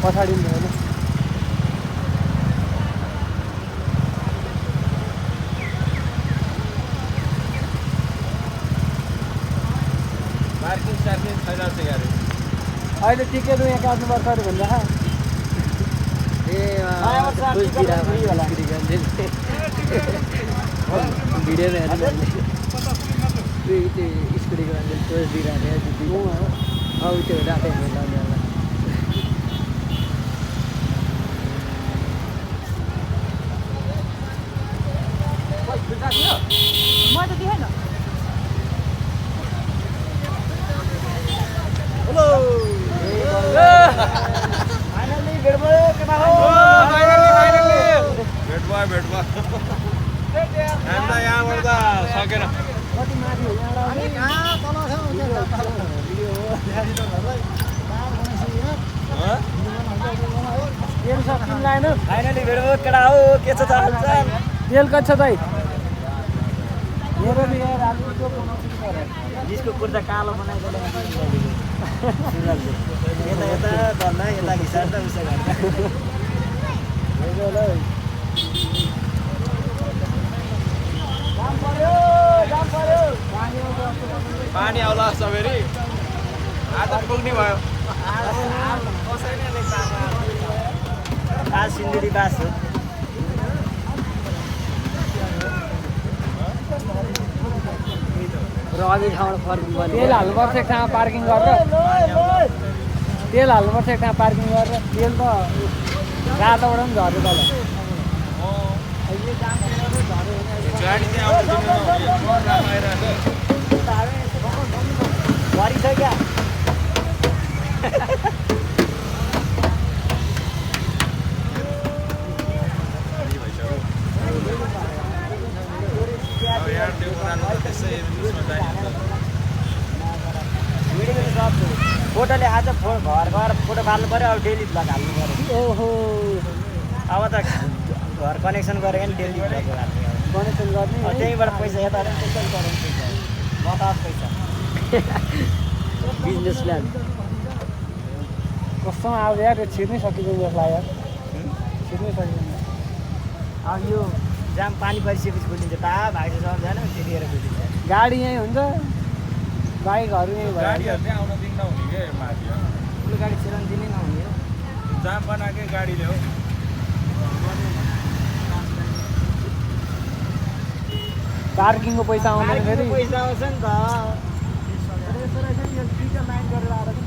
पछाडि पनि होइन पार्किङ सार्किङ छैन चाहिँ गाडी अहिले टिकट यहाँ काट्नुपर्छ अरे भन्दा भिडियोमा हेर्नु त्यो स्कुटीको मान्छे पोज दिइरहने अब त्यो रातै लाउने होला म त देखेन हेलो फाइनली भेट भयो केटा हो फाइनली भेट भयो हामीलाई यहाँबाट त सकेन कति माथि हो यहाँबाट तल छ भिडियो हो तेल सब किन्लाएन फाइनली भेट भयो केटा हो के छ त हालचाल तेल कति छ दाइ मेरो नि यार आलुको जिसको कुर्ता कालो बनाइदिएर यता यता धर्ना यता घिसार्दा उसो गर्दा पानी आउला सबेरी आज पुग्ने भयो आज सिन्धुली बास हो र अघि ठाउँबाट फर्किनु पर्ने तेल हाल्नुपर्छ एक ठाउँमा पार्किङ गरेर तेल हाल्नुपर्छ एक ठाउँमा पार्किङ गरेर तेल त रातोबाट पनि झऱ्यो तल गाडी चाहिँ आउनु भरि छ क्या फोटोले आज घर गएर फोटो फाल्नु पऱ्यो अब डेली ब्लग हाल्नु पऱ्यो ओहो अब त घर कनेक्सन गरेको नि डेली ब्लग हाल्ने कनेक्सन गर्ने त्यहीँबाट पैसा यता पैसा गराउनु पैसा बतास पैसा बिजनेस प्लान कस्तोमा अब यार यो छिर्नै सकिँदैन यसलाई यार छिर्नै सकिँदैन अब यो जाम पानी परिसकेपछि खोलिन्छ ता भाइ जान त्यतिखेर खोलिन्छ गाडी यहीँ हुन्छ बाइकहरू यहीँ भयो गाडीहरू चाहिँ आउन दिन्न हुने के माथि ठुलो गाडी चलाउनु दिनै नहुने हो जाम बनाएकै गाडीले हो पार्किङको पैसा आउँदैन फेरि पैसा आउँछ नि त दुईटा लाइन गरेर आएर